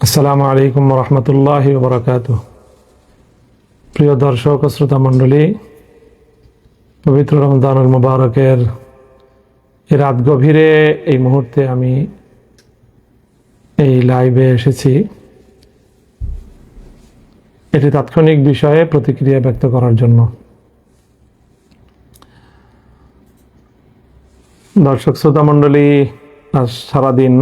আসসালামু আলাইকুম রহমতুল্লাহি ওয়া বারাকাতুহু। প্রিয় দর্শক ও শ্রোতা মণ্ডলী, পবিত্র রমজানুল মুবারকের এই রাত গভীরে এই মুহূর্তে আমি এই লাইভে এসেছি এটি তাৎক্ষণিক বিষয়ে প্রতিক্রিয়া ব্যক্ত করার জন্য। দর্শক শ্রোতা মণ্ডলী, আজ সারাদিন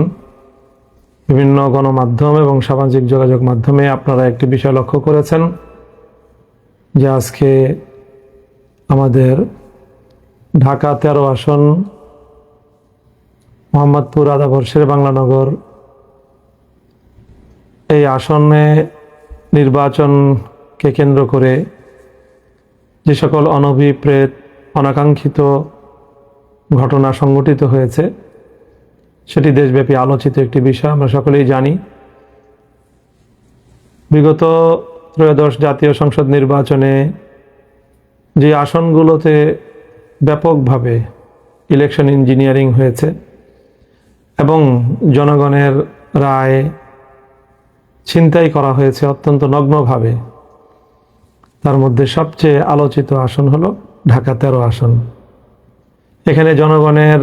বিভিন্ন গণমাধ্যম এবং সামাজিক যোগাযোগ মাধ্যমে আপনারা একটি বিষয় লক্ষ্য করেছেন যে আজকে আমাদের ঢাকা 13 আসন মোহাম্মদপুর আদাবর্ষের বাংলানগর এই আসনে নির্বাচনকে কেন্দ্র করে যে সকল অনভিপ্রেত অনাকাঙ্ক্ষিত ঘটনা সংঘটিত হয়েছে সেটি দেশব্যাপী আলোচিত একটি বিষয়। আমরা সকলেই জানি, বিগত ত্রয়োদশ জাতীয় সংসদ নির্বাচনে যে আসনগুলোতে ব্যাপকভাবে ইলেকশন ইঞ্জিনিয়ারিং হয়েছে এবং জনগণের রায় ছিনতাই করা হয়েছে অত্যন্ত নগ্নভাবে, তার মধ্যে সবচেয়ে আলোচিত আসন হলো ঢাকা 13 আসন। এখানে জনগণের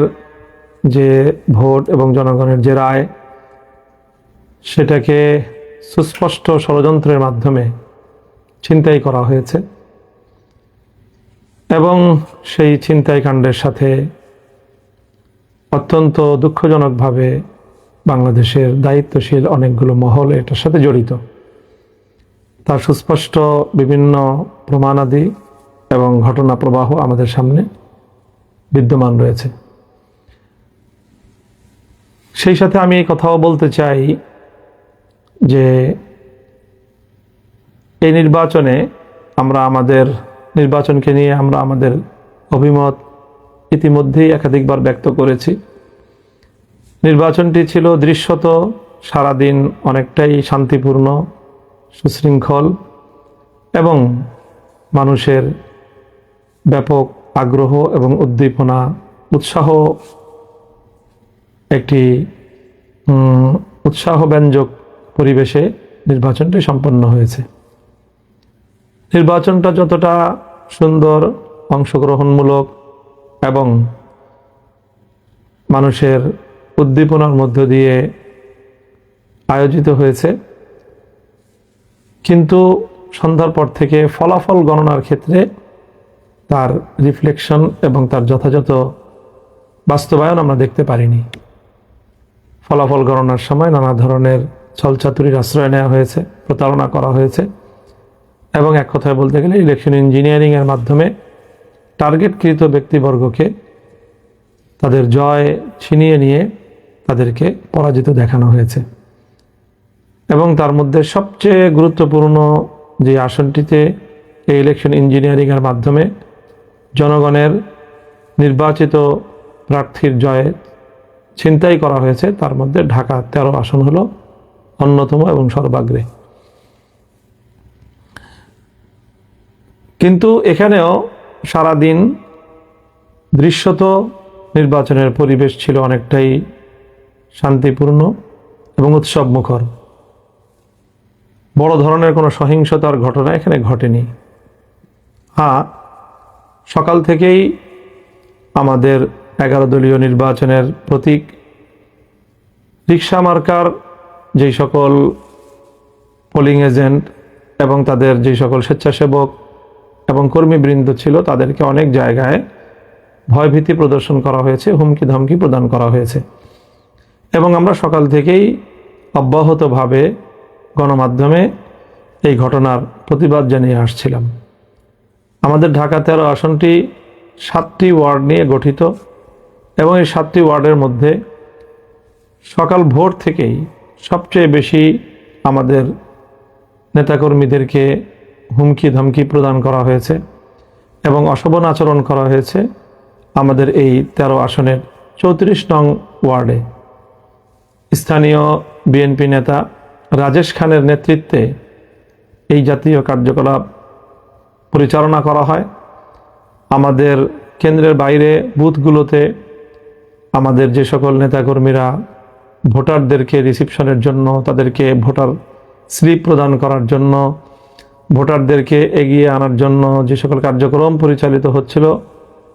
যে ভোট এবং জনগণের যে রায়, সেটাকে সুস্পষ্ট ষড়যন্ত্রের মাধ্যমে ছিনতাই করা হয়েছে এবং সেই ছিনতাই কাণ্ডের সাথে অত্যন্ত দুঃখজনকভাবে বাংলাদেশের দায়িত্বশীল অনেকগুলো মহল এটার সাথে জড়িত। তার সুস্পষ্ট বিভিন্ন প্রমাণাদি এবং ঘটনা প্রবাহ আমাদের সামনে বিদ্যমান রয়েছে। সেই সাথে আমি এই কথাও বলতে চাই যে এই নির্বাচনে আমরা আমাদের নির্বাচনকে নিয়ে আমরা আমাদের অভিমত ইতিমধ্যেই একাধিকবার ব্যক্ত করেছি। নির্বাচনটি ছিল দৃশ্যত সারাদিন অনেকটাই শান্তিপূর্ণ, সুশৃঙ্খল এবং মানুষের ব্যাপক আগ্রহ এবং উদ্দীপনা উৎসাহ একটি উৎসাহব্যঞ্জক পরিবেশে নির্বাচনটি সম্পন্ন হয়েছে। নির্বাচনটা যতটা সুন্দর, অংশগ্রহণমূলক এবং মানুষের উদ্দীপনার মধ্য দিয়ে আয়োজিত হয়েছে, কিন্তু সন্ধ্যার পর থেকে ফলাফল গণনার ক্ষেত্রে তার রিফ্লেকশন এবং তার যথাযথ বাস্তবায়ন আমরা দেখতে পারিনি। ফলাফল গণনার সময় নানা ধরনের ছলচাতুরির আশ্রয় নেওয়া হয়েছে, প্রতারণা করা হয়েছে এবং এক কথায় বলতে গেলে ইলেকশন ইঞ্জিনিয়ারিংয়ের মাধ্যমে টার্গেটকৃত ব্যক্তিবর্গকে তাদের জয় ছিনিয়ে নিয়ে তাদেরকে পরাজিত দেখানো হয়েছে। এবং তার মধ্যে সবচেয়ে গুরুত্বপূর্ণ যে আসনটিতে এই ইলেকশন ইঞ্জিনিয়ারিংয়ের মাধ্যমে জনগণের নির্বাচিত প্রার্থীর জয়ে ছিনতাই করা হয়েছে, তার মধ্যে ঢাকা 13 আসন হলো অন্যতম এবং সর্বাগ্রে। কিন্তু এখানেও সারাদিন দৃশ্যত নির্বাচনের পরিবেশ ছিল অনেকটাই শান্তিপূর্ণ এবং উৎসবমুখর। বড় ধরনের কোনো সহিংসতার ঘটনা এখানে ঘটেনি। সকাল থেকেই আমাদের 11 দলীয় নির্বাচনের প্রতীক রিকশা মার্কার যেই সকল পোলিং এজেন্ট এবং তাদের যেই সকল স্বেচ্ছাসেবক এবং কর্মীবৃন্দ ছিল, তাদেরকে অনেক জায়গায় ভয়ভীতি প্রদর্শন করা হয়েছে, হুমকি ধমকি প্রদান করা হয়েছে। এবং আমরা সকাল থেকেই অব্যাহতভাবে গণমাধ্যমে এই ঘটনার প্রতিবাদ জানিয়ে আসছিলাম। আমাদের ঢাকা 13 আসনটি 7টি ওয়ার্ড নিয়ে গঠিত এবং এই 7টি ওয়ার্ডের মধ্যে সকাল ভোর থেকেই সবচেয়ে বেশি আমাদের নেতাকর্মীদেরকে হুমকি ধমকি প্রদান করা হয়েছে এবং অশোভন আচরণ করা হয়েছে আমাদের এই 13 আসনের 34 নং ওয়ার্ডে। স্থানীয় বিএনপি নেতা রাজেশ খানের নেতৃত্বে এই জাতীয় কার্যকলাপ পরিচালনা করা হয়। আমাদের কেন্দ্রের বাইরে বুথগুলোতে আমাদের যে সকল নেতাকর্মীরা ভোটারদেরকে রিসিপশনের জন্য, তাদেরকে ভোটার স্লিপ প্রদান করার জন্য, ভোটারদেরকে এগিয়ে আনার জন্য যে সকল কার্যক্রম পরিচালিত হচ্ছিল,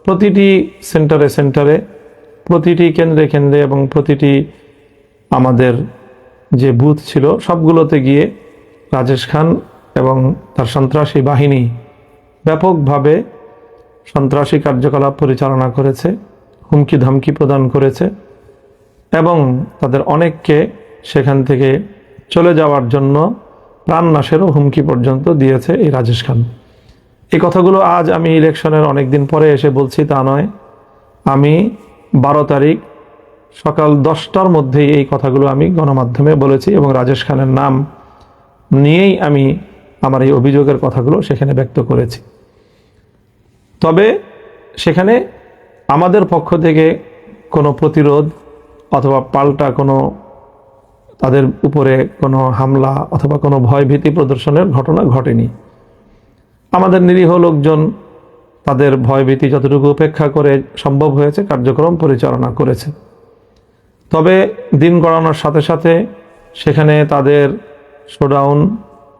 প্রতিটি সেন্টারে সেন্টারে, প্রতিটি কেন্দ্রে কেন্দ্রে এবং প্রতিটি আমাদের যে বুথ ছিল সবগুলোতে গিয়ে রাজেশ খান এবং তার সন্ত্রাসী বাহিনী ব্যাপকভাবে সন্ত্রাসী কার্যকলাপ পরিচালনা করেছে, হুমকি ধমকি প্রদান করেছে এবং তাদের অনেককে সেখান থেকে চলে যাওয়ার জন্য প্রাণনাশেরও হুমকি পর্যন্ত দিয়েছে এই রাজেশ খান। এই কথাগুলো আজ আমি ইলেকশনের অনেক দিন পরে এসে বলছি তা নয়। আমি 12 তারিখ সকাল 10টার মধ্যেই এই কথাগুলো আমি গণমাধ্যমে বলেছি এবং রাজেশ খানের নাম নিয়েই আমি আমার এই অভিযোগের কথাগুলো সেখানে ব্যক্ত করেছি। তবে সেখানে আমাদের পক্ষ থেকে কোনো প্রতিরোধ অথবা পাল্টা কোনো তাদের উপরে কোনো হামলা অথবা কোনো ভয়ভীতি প্রদর্শনের ঘটনা ঘটেনি। আমাদের নিরীহ লোকজন তাদের ভয়ভীতি যতটুকু উপেক্ষা করে সম্ভব হয়েছে কার্যক্রম পরিচালনা করেছে। তবে দিন গড়ানোর সাথে সাথে সেখানে তাদের শোডাউন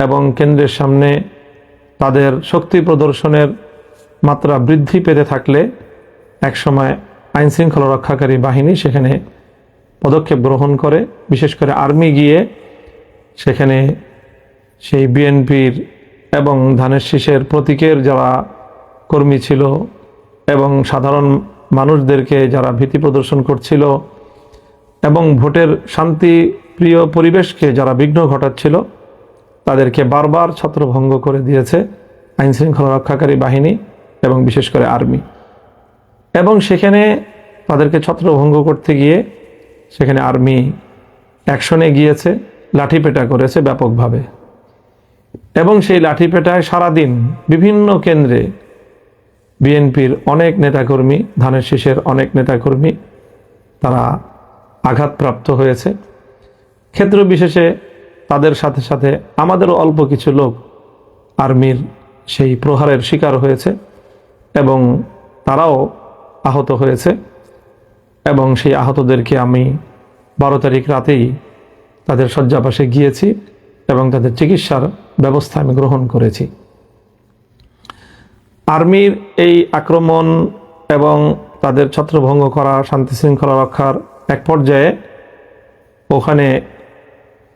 এবং কেন্দ্রের সামনে তাদের শক্তি প্রদর্শনের মাত্রা বৃদ্ধি পেতে থাকলে একসময় আইনশৃঙ্খলা রক্ষাকারী বাহিনী সেখানে পদক্ষেপ গ্রহণ করে, বিশেষ করে আর্মি গিয়ে সেখানে সেই বিএনপির এবং ধানের শীষের প্রতীকের যারা কর্মী ছিল এবং সাধারণ মানুষদেরকে যারা ভীতি প্রদর্শন করছিল এবং ভোটের শান্তিপ্রিয় পরিবেশকে যারা বিঘ্ন ঘটাচ্ছিল তাদেরকে বারবার ছত্রভঙ্গ করে দিয়েছে আইনশৃঙ্খলা রক্ষাকারী বাহিনী এবং বিশেষ করে আর্মি। এবং সেখানে তাদেরকে ছত্রভঙ্গ করতে গিয়ে সেখানে আর্মি অ্যাকশনে গিয়েছে, লাঠিপেটা করেছে ব্যাপকভাবে এবং সেই লাঠিপেটায় সারাদিন বিভিন্ন কেন্দ্রে বিএনপির অনেক নেতাকর্মী, ধানের শীষের অনেক নেতাকর্মী তারা আঘাতপ্রাপ্ত হয়েছে। ক্ষেত্র বিশেষে তাদের সাথে সাথে আমাদেরও অল্প কিছু লোক আর্মির সেই প্রহারের শিকার হয়েছে এবং তারাও আহত হয়েছে এবং সেই আহতদেরকে আমি 12 তারিখ রাতেই তাদের শয্যাপাশে গিয়েছি এবং তাদের চিকিৎসার ব্যবস্থা আমি গ্রহণ করেছি। আর্মির এই আক্রমণ এবং তাদের ছত্রভঙ্গ করা, শান্তি শৃঙ্খলা রক্ষার এক পর্যায়ে ওখানে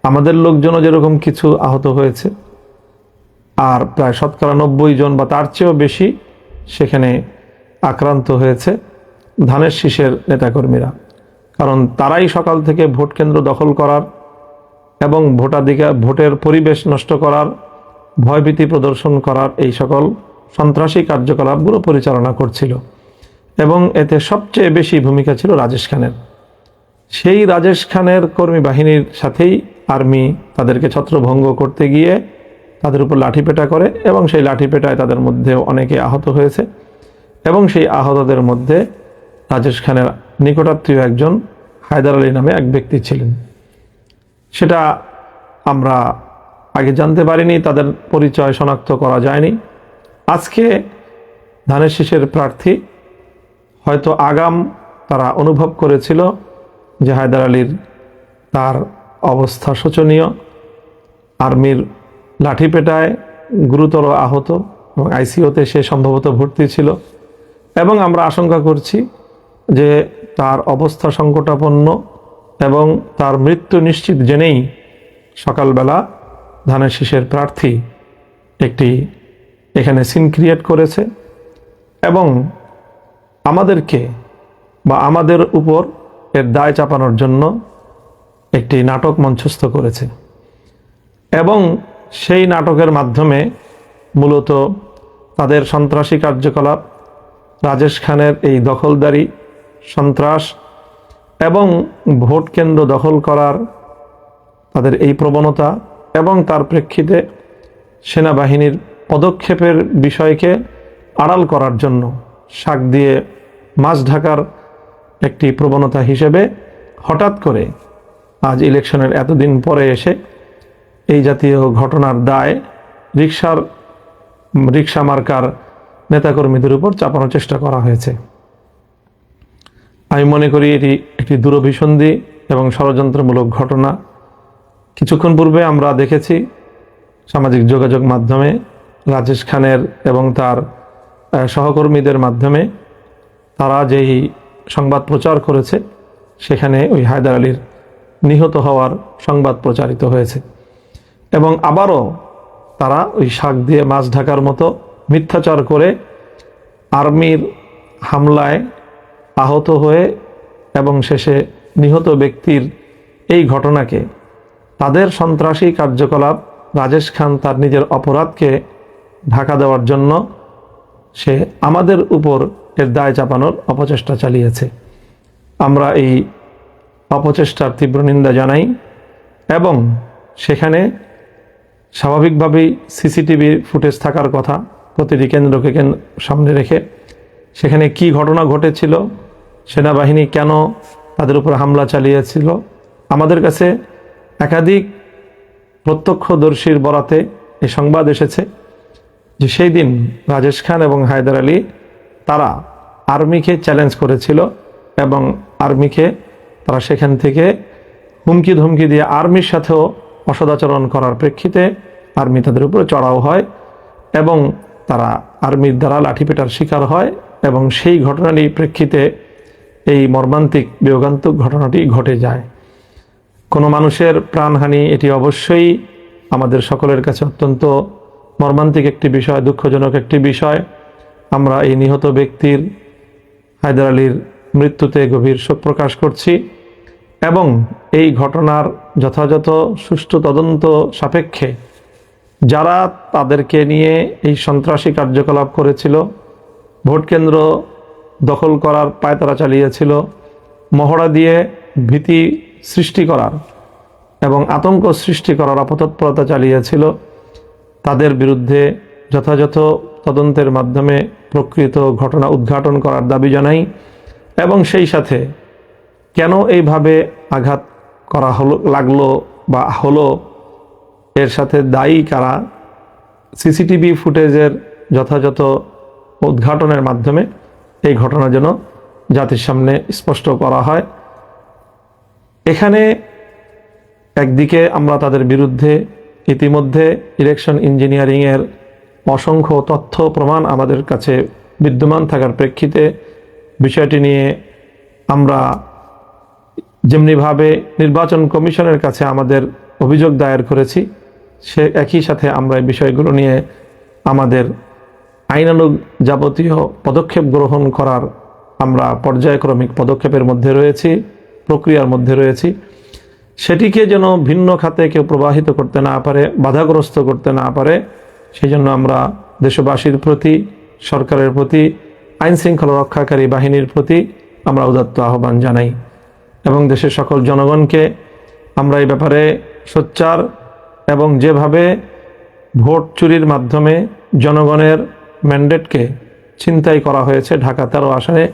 আমাদের লোকজনও যেরকম কিছু আহত হয়েছে আর প্রায় 90% জন বা তার চেয়েও বেশি সেখানে আক্রান্ত হয়েছে ধানের শীষের নেতাকর্মীরা। কারণ তারাই সকাল থেকে ভোট কেন্দ্র দখল করার এবং ভোটের পরিবেশ নষ্ট করার, ভয়ভীতি প্রদর্শন করার এই সকল সন্ত্রাসী কার্যকলাপগুলো পরিচালনা করছিল এবং এতে সবচেয়ে বেশি ভূমিকা ছিল রাজেশ খানের। সেই রাজেশ খানের কর্মী বাহিনীর সাথেই আর্মি তাদেরকে ছত্রভঙ্গ করতে গিয়ে তাদের উপর লাঠিপেটা করে এবং সেই লাঠিপেটায় তাদের মধ্যে অনেকে আহত হয়েছে এবং সেই আহতদের মধ্যে রাজেশ খানের নিকটাত্মীয় একজন হায়দার আলী নামে এক ব্যক্তি ছিলেন। সেটা আমরা আগে জানতে পারিনি, তাদের পরিচয় শনাক্ত করা যায়নি। আজকে ধানের শীষের প্রার্থী হয়তো আগাম তারা অনুভব করেছিল যে হায়দার আলীর তার অবস্থা শোচনীয়, আর্মির লাঠিপেটায় গুরুতর আহত এবং আইসিইউতে সে সম্ভবত ভর্তি ছিল এবং আমরা আশঙ্কা করছি যে তার অবস্থা সংকটাপন্ন এবং তার মৃত্যু নিশ্চিত জেনেই সকালবেলা ধানের শীষের প্রার্থী একটি এখানে সিন ক্রিয়েট করেছে এবং আমাদেরকে বা আমাদের উপর এর দায় চাপানোর জন্য একটি নাটক মঞ্চস্থ করেছে এবং সেই নাটকের মাধ্যমে মূলত তাদের সন্ত্রাসী কার্যকলাপ, রাজেশ খানের এই দখলদারি, সন্ত্রাস এবং ভোট কেন্দ্র দখল করার তাদের এই প্রবণতা এবং তার প্রেক্ষিতে সেনাবাহিনীর পদক্ষেপের বিষয়কে আড়াল করার জন্য শাক দিয়ে মাছ ঢাকার একটি প্রবণতা হিসেবে হঠাৎ করে আজ ইলেকশনের এতদিন পরে এসে এই জাতীয় ঘটনার দায় রিক্সা মার্কার নেতাকর্মীদের উপর চাপানোর চেষ্টা করা হয়েছে। আমি মনে করি এটি একটি দূরভিসন্ধি এবং ষড়যন্ত্রমূলক ঘটনা। কিছুক্ষণ পূর্বে আমরা দেখেছি সামাজিক যোগাযোগ মাধ্যমে রাজেশ খানের এবং তার সহকর্মীদের মাধ্যমে তারা যেই সংবাদ প্রচার করেছে, সেখানে ওই হায়দার আলীর নিহত হওয়ার সংবাদ প্রচারিত হয়েছে। এবং আবারও তারা ওই শাক দিয়ে মাছ ঢাকার মতো মিথ্যাচার করে আর্মির হামলায় আহত হয়ে এবং শেষে নিহত ব্যক্তির এই ঘটনাকে তাদের সন্ত্রাসী কার্যকলাপ, রাজেশ খান তার নিজের অপরাধকে ঢাকা দেওয়ার জন্য সে আমাদের উপর এর দায় চাপানোর অপচেষ্টা চালিয়েছে। আমরা এই অপচেষ্টার তীব্র নিন্দা জানাই এবং সেখানে স্বাভাবিকভাবেই সিসিটিভি ফুটেজ থাকার কথা প্রতিটি কেন্দ্রকে সামনে রেখে সেখানে কি ঘটনা ঘটেছিল, সেনাবাহিনী কেন তাদের উপর হামলা চালিয়েছিল, আমাদের কাছে একাধিক প্রত্যক্ষদর্শীর বরাতে এই সংবাদ এসেছে যে সেই দিন রাজেশ খান এবং হায়দার আলী তারা আর্মিকে চ্যালেঞ্জ করেছিল এবং আর্মিকে তারা সেখান থেকে হুমকি ধমকি দিয়ে আর্মির সাথেও অসদাচরণ করার প্রেক্ষিতে আর্মি তাদের উপরে চড়াও হয় এবং তারা আর্মির দ্বারা লাঠিপেটার শিকার হয় এবং সেই ঘটনারই প্রেক্ষিতে এই মর্মান্তিক বিয়োগান্তক ঘটনাটি ঘটে যায়। কোনো মানুষের প্রাণহানি এটি অবশ্যই আমাদের সকলের কাছে অত্যন্ত মর্মান্তিক একটি বিষয়, দুঃখজনক একটি বিষয়। আমরা এই নিহত ব্যক্তির হায়দার আলীর মৃত্যুতে গভীর শোক প্রকাশ করছি এবং এই ঘটনার যথাযথ সুষ্ঠু তদন্ত সাপেক্ষে যারা তাদেরকে নিয়ে এই সন্ত্রাসী কার্যকলাপ করেছিল, ভোট কেন্দ্র দখল করার পায়তারা চালিয়েছিল, মহড়া দিয়ে ভীতি সৃষ্টি করার এবং আতঙ্ক সৃষ্টি করার অপতৎপরতা চালিয়েছিল, তাদের বিরুদ্ধে যথাযথ তদন্তের মাধ্যমে প্রকৃত ঘটনা উদ্ঘাটন করার দাবি জানাই এবং সেই সাথে কেন এইভাবে আঘাত করা লাগলো বা হলো, এর সাথে দায়ী কারা, সিসিটিভি ফুটেজের যথাযথ উদ্ঘাটনের মাধ্যমে এই ঘটনা যেন জাতির সামনে স্পষ্ট করা হয়। এখানে একদিকে আমরা তাদের বিরুদ্ধে ইতিমধ্যে ইলেকশন ইঞ্জিনিয়ারিংয়ের অসংখ্য তথ্য প্রমাণ আমাদের কাছে বিদ্যমান থাকার প্রেক্ষিতে বিষয়টি নিয়ে আমরা যেমনিভাবে নির্বাচন কমিশনের কাছে আমাদের অভিযোগ দায়ের করেছি, সে একই সাথে আমরা এই বিষয়গুলো নিয়ে আমাদের আইনানুগ যাবতীয় পদক্ষেপ গ্রহণ করার আমরা পর্যায়ক্রমিক পদক্ষেপের মধ্যে রয়েছি, প্রক্রিয়ার মধ্যে রয়েছি। সেটিকে যেন ভিন্ন খাতে কেউ প্রবাহিত করতে না পারে, বাধাগ্রস্ত করতে না পারে, সেই জন্য আমরা দেশবাসীর প্রতি, সরকারের প্রতি, আইন শৃঙ্খলা রক্ষাকারী বাহিনীর প্রতি আমরা উদাত্ত আহ্বান জানাই এবং দেশের সকল জনগণকে আমরা এই ব্যাপারে সোচ্চার এবং যেভাবে ভোট চুরির মাধ্যমে জনগণের ম্যান্ডেটকে ছিনতাই করা হয়েছে ঢাকা 13 আসনে,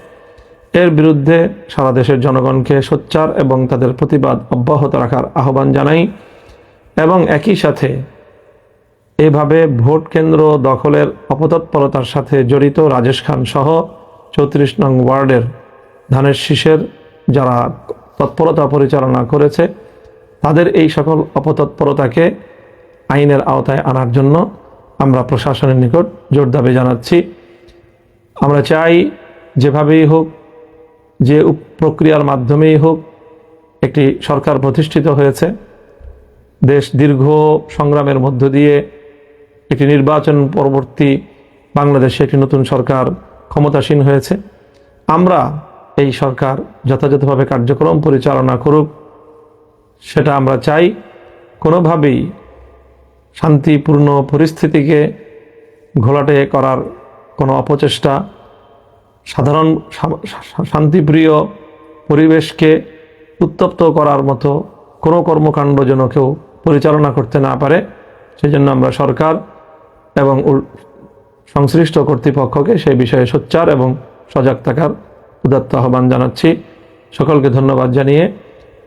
এর বিরুদ্ধে সারা দেশের জনগণকে সোচ্চার এবং তাদের প্রতিবাদ অব্যাহত রাখার আহ্বান জানাই এবং একই সাথে এভাবে ভোট কেন্দ্র দখলের অপতৎপরতার সাথে জড়িত রাজেশ খান সহ 34 নং ওয়ার্ডের ধানের শীষের যারা তৎপরতা পরিচালনা করেছে তাদের এই সকল অপতৎপরতাকে আইনের আওতায় আনার জন্য আমরা প্রশাসনের নিকট জোর দাবি জানাচ্ছি। আমরা চাই যেভাবেই হোক, যে প্রক্রিয়ার মাধ্যমেই হোক, একটি সরকার প্রতিষ্ঠিত হয়েছে, দেশ দীর্ঘ সংগ্রামের মধ্য দিয়ে একটি নির্বাচন পরবর্তী বাংলাদেশে একটি নতুন সরকার ক্ষমতাসীন হয়েছে। আমরা এই সরকার যথাযথভাবে কার্যক্রম পরিচালনা করুক, সেটা আমরা চাই। কোনোভাবেই শান্তিপূর্ণ পরিস্থিতিকে ঘোলাটে করার কোনো অপচেষ্টা, সাধারণ শান্তিপ্রিয় পরিবেশকে উত্তপ্ত করার মতো কোনো কর্মকাণ্ড যেন কেউ পরিচালনা করতে না পারে, সেজন্য আমরা সরকার এবং সংশ্লিষ্ট কর্তৃপক্ষকে সেই বিষয়ে সোচ্চার এবং সজাগ থাকার উদাত্ত আহ্বান জানাচ্ছি। সকলকে ধন্যবাদ জানিয়ে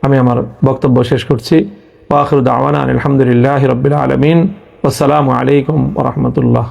আমি আমার বক্তব্য শেষ করছি। ওয়া আখিরু দাওয়ানা আলহামদুলিল্লাহি রাব্বিল আলামিন। আসসালামু আলাইকুম ওয়া রাহমাতুল্লাহ।